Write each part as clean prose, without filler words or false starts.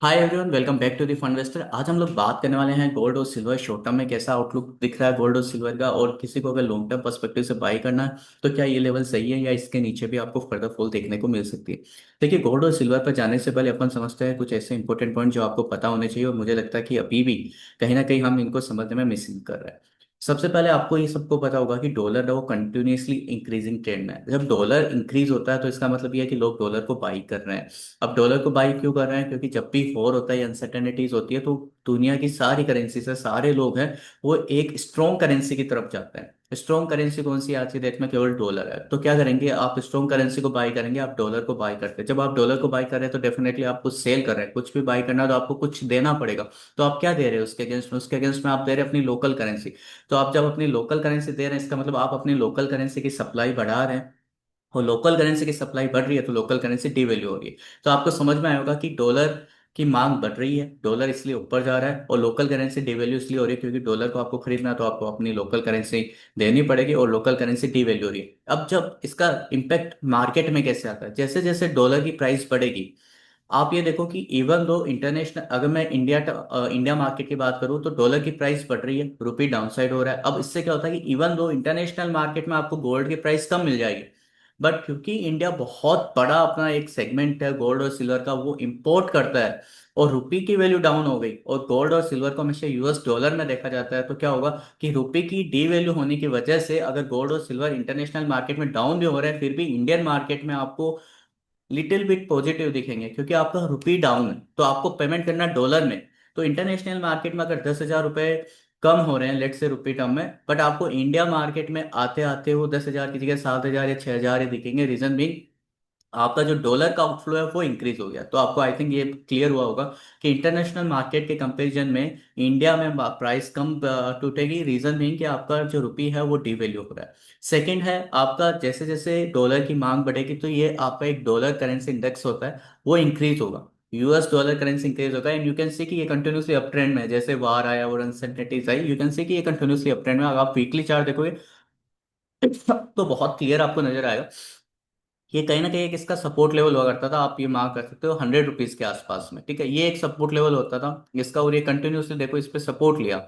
Hi everyone, welcome back to the Fundvestor. आज हम लोग बात करने वाले हैं गोल्ड और सिल्वर शॉर्ट टर्म में कैसा आउटलुक दिख रहा है गोल्ड और सिल्वर का, और किसी को अगर लॉन्ग टर्म पर्सपेक्टिव से बाई करना है तो क्या ये लेवल सही है या इसके नीचे भी आपको फर्दर फॉल देखने को मिल सकती है। देखिए, गोल्ड और सिल्वर पर जाने से पहले अपन समझते हैं कुछ ऐसे इंपॉर्टेंट पॉइंट जो आपको पता होने चाहिए, और मुझे लगता है कि अभी भी कहीं ना कहीं हम इनको समझने में मिसिंग कर रहे हैं। सबसे पहले आपको ये सबको पता होगा कि डॉलर है वो कंटिन्यूसली इंक्रीजिंग ट्रेंड में है। जब डॉलर इंक्रीज होता है तो इसका मतलब ये है कि लोग डॉलर को बाई कर रहे हैं। अब डॉलर को बाई क्यों कर रहे हैं? क्योंकि जब भी वॉर होता है या अनसर्टेनिटीज होती है तो दुनिया की सारी करेंसी से सारे लोग हैं वो एक स्ट्रॉन्ग करेंसी की तरफ जाते हैं। स्ट्रॉन्ग करेंसी कौन सी है? आज की डेट में केवल डॉलर है। तो क्या करेंगे? आप स्ट्रॉन्ग करेंसी को बाई करेंगे, आप डॉलर को बाई करते हैं। जब आप डॉलर को बाई कर रहे हैं तो डेफिनेटली आप कुछ सेल कर रहे हैं। कुछ भी बाई करना है तो आपको कुछ देना पड़ेगा। तो आप क्या दे रहे हैं उसके अगेंस्ट में? उसके अगेंस्ट में आप दे रहे हैं अपनी लोकल करेंसी। तो आप जब अपनी लोकल करेंसी दे रहे हैं, इसका मतलब आप अपनी लोकल करेंसी की सप्लाई बढ़ा रहे हैं। और लोकल करेंसी की सप्लाई बढ़ रही है तो लोकल करेंसी डिवैल्यू हो रही है। तो आपको समझ में आएगा कि डॉलर की मांग बढ़ रही है, डॉलर इसलिए ऊपर जा रहा है, और लोकल करेंसी डिवैल्यू इसलिए हो रही है क्योंकि डॉलर को आपको खरीदना है तो आपको अपनी लोकल करेंसी देनी पड़ेगी, और लोकल करेंसी डिवैल्यू हो रही है। अब जब इसका इम्पैक्ट मार्केट में कैसे आता है? जैसे जैसे डॉलर की प्राइस बढ़ेगी, आप ये देखो कि इवन दो इंटरनेशनल, अगर मैं इंडिया मार्केट की बात करूं तो डॉलर की प्राइस बढ़ रही है, रुपी डाउनसाइड हो रहा है। अब इससे क्या होता है कि इवन दो इंटरनेशनल मार्केट में आपको गोल्ड की प्राइस कम मिल जाएगी, बट क्योंकि इंडिया बहुत बड़ा अपना एक सेगमेंट है गोल्ड और सिल्वर का, वो इंपोर्ट करता है, और रुपी की वैल्यू डाउन हो गई और गोल्ड और सिल्वर को हमेशा यूएस डॉलर में देखा जाता है, तो क्या होगा कि रुपी की डी वैल्यू होने की वजह से अगर गोल्ड और सिल्वर इंटरनेशनल मार्केट में डाउन भी हो रहे हैं फिर भी इंडियन मार्केट में आपको लिटिल बिट पॉजिटिव दिखेंगे, क्योंकि आपका रुपी डाउन है तो आपको पेमेंट करना डॉलर में। तो इंटरनेशनल मार्केट में अगर 10,000 रुपए कम हो रहे हैं लेट से रुपी टर्म में, बट आपको इंडिया मार्केट में आते आते वो 10,000 की जगह 7,000 या 6,000 ही दिखेंगे। रीजन भी आपका जो डॉलर का आउटफ्लो है वो इंक्रीज हो गया। तो आपको आई थिंक ये क्लियर हुआ होगा कि इंटरनेशनल मार्केट के कंपैरिजन में इंडिया में प्राइस कम टूटेगी। रीजन भी कि आपका जो रुपी है वो डिवैल्यू हो रहा है। सेकंड है आपका, जैसे जैसे डॉलर की मांग बढ़ेगी तो ये आपका एक डॉलर करेंसी इंडेक्स होता है वो इंक्रीज होगा। यूएस डॉलर करेंसी इंक्रीज होगा, एंड यू कैन सी कि ये कंटिन्यूसली अप ट्रेंड में है। जैसे वार आया और uncertainties I, you can see कि ये कंटिन्यूसली अप ट्रेंड में। अगर आप वीकली चार्ट देखोगे तो बहुत क्लियर आपको नजर आएगा। ये कहीं ना कहीं एक इसका सपोर्ट लेवल हुआ करता था, आप ये मार्क कर सकते हो 100 रुपीज के आसपास में। ठीक है, ये एक सपोर्ट लेवल होता था इसका, और ये कंटिन्यूसली देखो इस पे सपोर्ट लिया,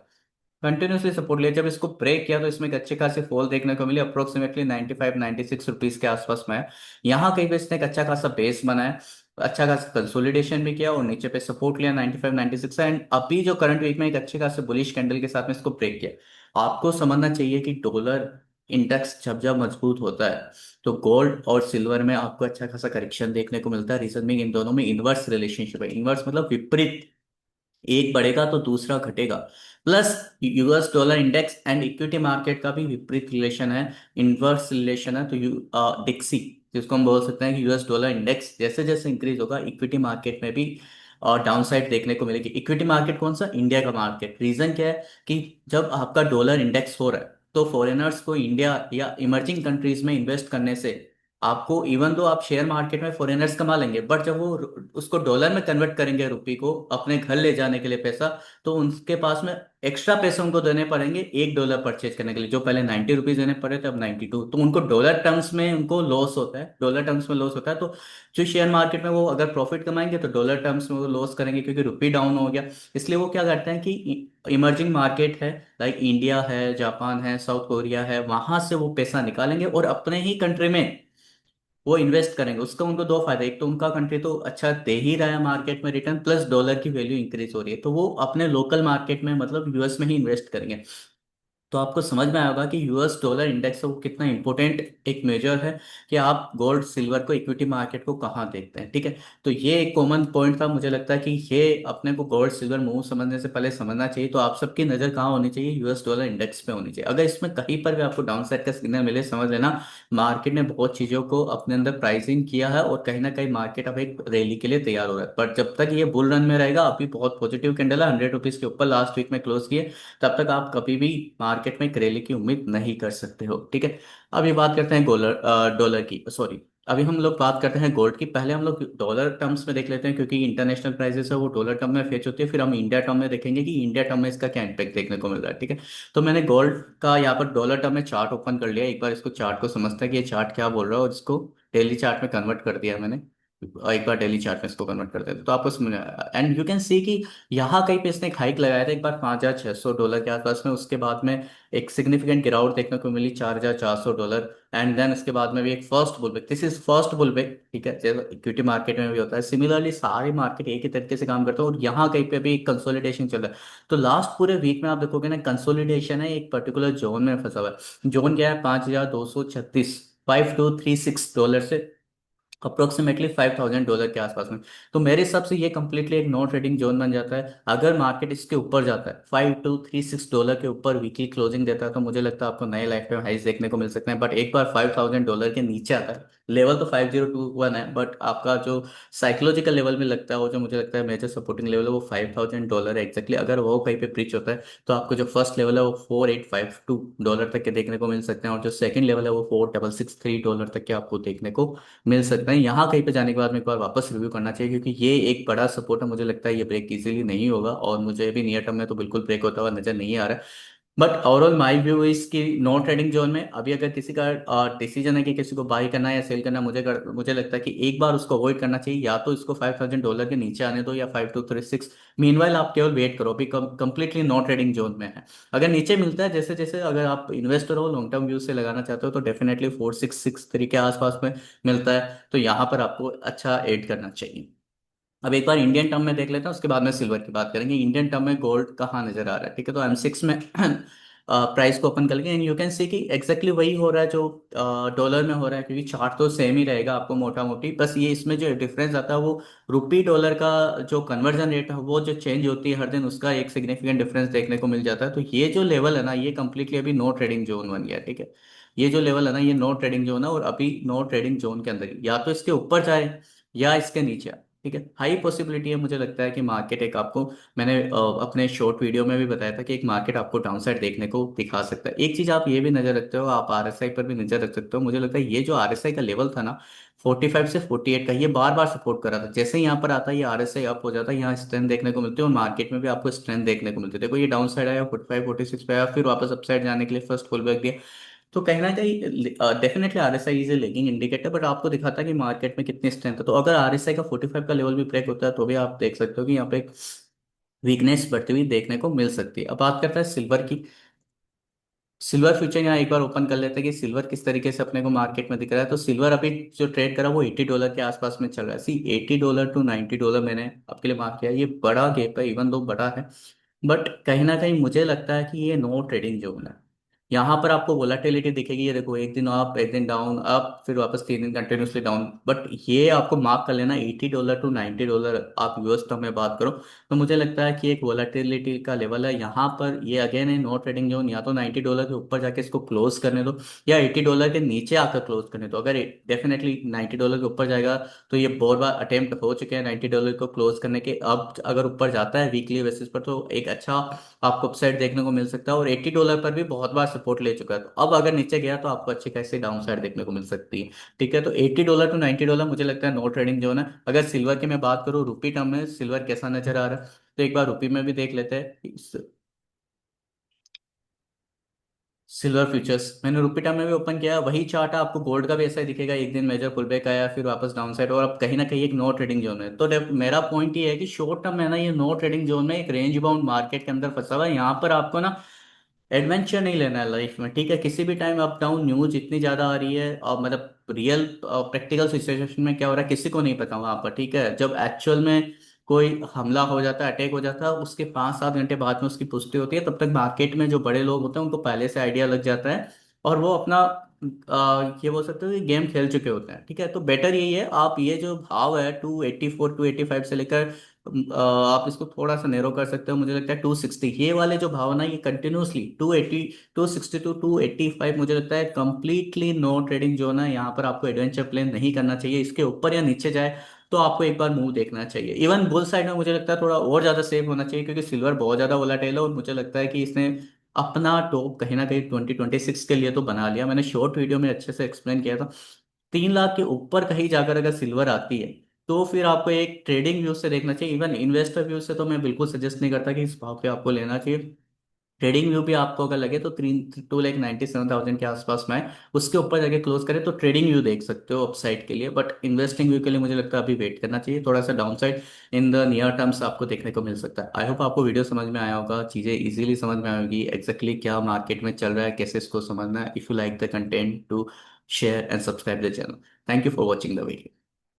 कंटिन्यूसली सपोर्ट लिया। जब इसको ब्रेक किया तो इसमें एक अच्छे खासे फॉल देखने को मिले, अप्रोक्सीमेटली 95-96 रुपीज के आसपास में है। यहाँ कहीं पे इसने एक अच्छा खासा बेस बनाया, अच्छा खासा कंसोलिडेशन भी किया और नीचे पे सपोर्ट लिया 95-96, एंड अभी जो करंट वीक में एक अच्छे खासे बुलिश कैंडल के साथ में इसको ब्रेक किया। आपको समझना चाहिए कि डॉलर इंडेक्स जब जब मजबूत होता है तो गोल्ड और सिल्वर में आपको अच्छा खासा करेक्शन देखने को मिलता है। रीजन में इन दोनों में इनवर्स रिलेशनशिप है। इनवर्स मतलब विपरीत, एक बढ़ेगा तो दूसरा घटेगा। Plus US dollar index and equity market का भी विपरीत रिलेशन है, इनवर्स रिलेशन है। तो डिक्सी, जिसको हम बोल सकते हैं कि यूएस डॉलर इंडेक्स जैसे जैसे इंक्रीज होगा इक्विटी मार्केट में भी डाउन साइड देखने को मिलेगी। इक्विटी मार्केट कौन सा? इंडिया का मार्केट। रीजन क्या है कि जब आपका डॉलर इंडेक्स हो रहा है तो फॉरेनर्स को इंडिया या इमर्जिंग कंट्रीज में इन्वेस्ट करने से आपको, इवन दो आप शेयर मार्केट में फॉरेनर्स कमा लेंगे, बट जब वो उसको डॉलर में कन्वर्ट करेंगे, रुपी को अपने घर ले जाने के लिए पैसा, तो उनके पास में एक्स्ट्रा पैसे उनको देने पड़ेंगे $1 परचेज करने के लिए। जो पहले 90 रुपीज देने पड़े थे अब 92। तो उनको डॉलर टर्म्स में उनको लॉस होता है, डॉलर टर्म्स में लॉस होता है। तो जो शेयर मार्केट में वो अगर प्रॉफिट कमाएंगे तो डॉलर टर्म्स में वो लॉस करेंगे क्योंकि रुपी डाउन हो गया। इसलिए वो क्या करते हैं कि इमर्जिंग मार्केट है, लाइक इंडिया है, जापान है, साउथ कोरिया है, वहां से वो पैसा निकालेंगे और अपने ही कंट्री में वो इन्वेस्ट करेंगे। उसका उनको दो फायदा, एक तो उनका कंट्री तो अच्छा दे ही रहा है मार्केट में रिटर्न, प्लस डॉलर की वैल्यू इंक्रीज हो रही है, तो वो अपने लोकल मार्केट में मतलब यूएस में ही इन्वेस्ट करेंगे। तो आपको समझ में आएगा कि यूएस डॉलर इंडेक्स वो कितना इंपॉर्टेंट एक मेजर है कि आप गोल्ड सिल्वर को, इक्विटी मार्केट को कहाँ देखते हैं। ठीक है, तो ये एक कॉमन पॉइंट था। मुझे लगता है कि ये अपने को गोल्ड सिल्वर मूव समझने से पहले समझना चाहिए। तो आप सबकी नज़र कहाँ होनी चाहिए? यूएस डॉलर इंडेक्स पे होनी चाहिए। अगर इसमें कहीं पर भी आपको डाउन साइड का सिग्नल मिले, समझ लेना मार्केट ने बहुत चीज़ों को अपने अंदर प्राइसिंग किया है और कहीं ना कहीं मार्केट अब एक रैली के लिए तैयार हो रहा है। पर जब तक ये बुल रन में रहेगा, अभी बहुत पॉजिटिव कैंडल है, 100 रुपीज के ऊपर लास्ट वीक में क्लोज किए, तब तक आप कभी भी मार्केट में करेले की उम्मीद नहीं कर सकते हो। ठीक है, अभी बात करते हैं डॉलर की, सॉरी, अभी हम लोग बात करते हैं गोल्ड की। पहले हम लोग डॉलर टर्म्स में देख लेते हैं क्योंकि इंटरनेशनल प्राइसेस है वो डॉलर टर्म में फेच होती है। फिर हम इंडिया टर्म में देखेंगे कि इंडिया टर्म में इसका क्या इम्पैक्ट देखने को मिल रहा है। ठीक है, तो मैंने गोल्ड का यहाँ पर डॉलर टर्म में चार्ट ओपन कर लिया। एक बार इसको चार्ट को समझते हैं कि ये चार्ट क्या बोल रहा है, और इसको डेली चार्ट में कन्वर्ट कर दिया मैंने। एक बार डेली चार्ट में इसको कन्वर्ट कर देते तो आपको समझ आएगा। एंड यू कैन सी कि यहाँ कहीं पे इसने एक हाइक लगाया था एक बार $5,600 के आसपास में, उसके बाद में एक सिग्निफिकेंट गिरावट देखने को मिली $4,400। एंड देन उसके बाद में भी एक फर्स्ट बुलबैक, दिस इज फर्स्ट बुलबैक, ठीक है, जैसे इक्विटी मार्केट में भी होता है सिमिलरली सारे मार्केट एक ही तरीके से काम करते हैं, और यहाँ कहीं पे भी कंसोलिडेशन चल रहा है। तो लास्ट पूरे वीक में आप देखोगे ना कंसोलिडेशन है, एक पर्टिकुलर जोन में फंसा हुआ है। जोन क्या है? 5,236, $5,236 से अप्रोक्सीमेटली $5,000 के आसपास में। तो मेरे हिसाब से ये कंप्लीटली एक नो ट्रेडिंग जोन बन जाता है। अगर मार्केट इसके ऊपर जाता है $5,236 के ऊपर वीकली क्लोजिंग देता है, तो मुझे लगता है आपको नए लाइफ टाइम हाइस देखने को मिल सकते हैं। बट एक बार $5,000 के नीचे आता है, लेवल तो 5021 है, बट आपका जो साइकोलॉजिकल लेवल में लगता है, वो जो मुझे लगता है मेजर सपोर्टिंग लेवल है, वो $5,000 है एग्जैक्टली। अगर वो कहीं पे ब्रीच होता है तो आपको जो फर्स्ट लेवल है वो $4,852 तक के देखने को मिल सकते हैं, और जो सेकंड लेवल है वो $4,663 तक के आपको देखने को मिल सकता है। यहाँ कहीं पे जाने के बाद में एक बार वापस रिव्यू करना चाहिए, क्योंकि ये एक बड़ा सपोर्ट है, मुझे लगता है ये ब्रेक इजीली नहीं होगा, और मुझे भी नियर टर्म में तो बिल्कुल ब्रेक होता हुआ नजर नहीं आ रहा है। But overall my view is कि नो ट्रेडिंग जोन में अभी अगर किसी का डिसीजन है कि किसी को बाई करना है या सेल करना है, मुझे लगता है कि एक बार उसको अवॉइड करना चाहिए, या तो इसको $5,000 के नीचे आने दो या 5236। मीनवाइल आप केवल वेट करो, अभी कंप्लीटली नो ट्रेडिंग जोन में है। अगर नीचे मिलता है, जैसे जैसे अगर आप इन्वेस्टर हो लॉन्ग टर्म व्यू से लगाना चाहते हो, तो डेफिनेटली 4,663 के आसपास में मिलता है, तो यहाँ पर आपको अच्छा एड करना चाहिए। अब एक बार इंडियन टर्म में देख लेते हैं, उसके बाद में सिल्वर की बात करेंगे। इंडियन टर्म में गोल्ड कहाँ नजर आ रहा है, ठीक है, तो M6 में प्राइस को ओपन कर लेंगे, एंड यू कैन सी कि एग्जैक्टली वही हो रहा है जो डॉलर में हो रहा है, क्योंकि चार्ट तो सेम ही रहेगा आपको मोटा मोटी, बस ये इसमें जो डिफरेंस आता है वो रुपी डॉलर का जो कन्वर्जन रेट है वो जो चेंज होती है हर दिन, उसका एक सिग्निफिकेंट डिफरेंस देखने को मिल जाता है। तो ये जो लेवल है ना, ये कंप्लीटली अभी नो ट्रेडिंग जोन बन गया है, ठीक है। ये जो लेवल है ना, ये नो ट्रेडिंग जोन है, और अभी नो ट्रेडिंग जोन के अंदर या तो इसके ऊपर जाए या इसके नीचे आए, ठीक है। हाई पॉसिबिलिटी है, मुझे लगता है कि मार्केट एक आपको, मैंने अपने शॉर्ट वीडियो में भी बताया था कि एक मार्केट आपको डाउन साइड देखने को दिखा सकता है। एक चीज आप ये भी नजर रखते हो, आप RSI पर भी नजर रख सकते हो। मुझे लगता है ये जो RSI का लेवल था ना 45 से 48 का, ये बार बार सपोर्ट कर रहा था, जैसे ही यहाँ पर आता है ये RSI अप हो जाता है, यहाँ स्ट्रेंथ देखने को मिलती है, और मार्केट में भी आपको स्ट्रेंथ देखने को मिलती है। देखो ये डाउन साइड आया 45 46 पे आया, फिर वापस अप साइड जाने के लिए फर्स्ट फुल बैक दिया। तो कहीं ना कहीं definitely RSI is a lagging indicator, but आपको दिखाता है कि मार्केट में कितनी स्ट्रेंथ है। तो अगर RSI का 45 का लेवल भी ब्रेक होता है, तो भी आप देख सकते हो कि यहाँ पे वीकनेस बढ़ती हुई देखने को मिल सकती है। अब बात करते हैं सिल्वर की। सिल्वर फ्यूचर यहाँ एक बार ओपन कर लेते हैं कि सिल्वर किस तरीके से अपने को मार्केट में दिख रहा है। तो सिल्वर अभी जो ट्रेड करा वो $80 के आसपास में चल रहा है। सी $80 to $90 मैंने आपके लिए मार्क किया, ये बड़ा गैप है, इवन दो बड़ा है, बट कहीं ना कहीं मुझे लगता है कि ये नो ट्रेडिंग जोन है। यहाँ पर आपको वोलाटिलिटी दिखेगी, ये देखो एक दिन अप एक दिन डाउन, अप फिर वापस 3 दिन कंटिन्यूसली डाउन, बट ये आपको मार्क कर लेना $80 to $90, आप यूएस टर्म में बात करो। तो मुझे लगता है कि एक वोलाटिलिटी का लेवल है यहाँ पर, ये अगेन है नो ट्रेडिंग जोन। या तो $90 के ऊपर जाके इसको क्लोज करने दो, या $80 के नीचे आकर क्लोज करने दो। अगर डेफिनेटली $90 के ऊपर जाएगा, तो ये बहुत बार अटेम्प्ट हो चुके हैं $90 को क्लोज करने के। अब अगर ऊपर जाता है वीकली बेसिस पर, तो एक अच्छा आपको अपसाइड देखने को मिल सकता है, और $80 पर भी बहुत बार सपोर्ट ले चुका है। तो अब अगर नीचे गया तो आपको अच्छी खासी डाउन साइड देखने को मिल सकती है, ठीक है। तो $80 to $90 मुझे लगता है नो ट्रेडिंग जोन है। अगर सिल्वर की मैं बात करूँ, रुपी टर्म में सिल्वर कैसा नजर आ रहा है, तो एक बार रुपी में भी देख लेते हैं। सिल्वर फ्यूचर्स मैंने रुपी टर्म में भी ओपन किया, वही चार्ट है, आपको गोल्ड का भी ऐसा ही दिखेगा, एक दिन मेजर पुल बैक आया फिर वापस डाउन साइड, और अब कहीं ना कहीं एक नो ट्रेडिंग जोन है। तो मेरा पॉइंट ये है कि शॉर्ट टर्म में ना ये नो ट्रेडिंग जोन में एक रेंज बाउंड मार्केट के अंदर फंसा हुआ है। यहाँ पर आपको ना एडवेंचर नहीं लेना है लाइफ में, ठीक है। किसी भी टाइम अप डाउन न्यूज इतनी ज्यादा आ रही है, और मतलब रियल प्रैक्टिकल सिचुएशन में क्या हो रहा है किसी को नहीं पता वहां पर, ठीक है। जब एक्चुअल में कोई हमला हो जाता है, अटैक हो जाता है, उसके 5 7 घंटे बाद में उसकी पुष्टि होती है, तब तक मार्केट में जो बड़े लोग होते हैं उनको पहले से आइडिया लग जाता है, और वो अपना ये बोल सकते हो कि गेम खेल चुके होते हैं, ठीक है। तो बेटर यही है, आप ये जो भाव है 284 285 से लेकर आप इसको थोड़ा सा नैरो कर सकते हो, मुझे लगता है 260, ये वाले जो भाव ना ये कंटिन्यूसली 280 262 285 मुझे लगता है कंप्लीटली नो ट्रेडिंग जोन है। यहाँ पर आपको एडवेंचर प्लान नहीं करना चाहिए, इसके ऊपर या नीचे जाए तो आपको एक बार मूव देखना चाहिए। इवन बुल साइड में मुझे लगता है थोड़ा और ज्यादा सेफ होना चाहिए, क्योंकि सिल्वर बहुत ज्यादा वोलाटाइल है, और मुझे लगता है कि इसने अपना टॉप कहीं ना कहीं 2026 के लिए तो बना लिया। मैंने शॉर्ट वीडियो में अच्छे से एक्सप्लेन किया था, 3 लाख के ऊपर कहीं जाकर अगर सिल्वर आती है, तो फिर आपको एक ट्रेडिंग व्यू से देखना चाहिए। इवन इन्वेस्टर व्यू से तो मैं बिल्कुल सजेस्ट नहीं करता कि इस भाव पे आपको लेना चाहिए। ट्रेडिंग व्यू भी आपको अगर लगे तो 2,97,000 के आसपास में है, उसके ऊपर जाके क्लोज करे तो ट्रेडिंग व्यू देख सकते हो अपसाइड के लिए। बट इन्वेस्टिंग व्यू के लिए मुझे लगता है अभी वेट करना चाहिए, थोड़ा सा down side in the near terms आपको देखने को मिल सकता है। आई होप आपको वीडियो समझ में आया होगा, चीज़ें इजीली समझ में आएगी एग्जैक्टली क्या मार्केट में चल रहा है, कैसे इसको समझना है। If you like the content to share and subscribe the channel. Thank you for watching the video.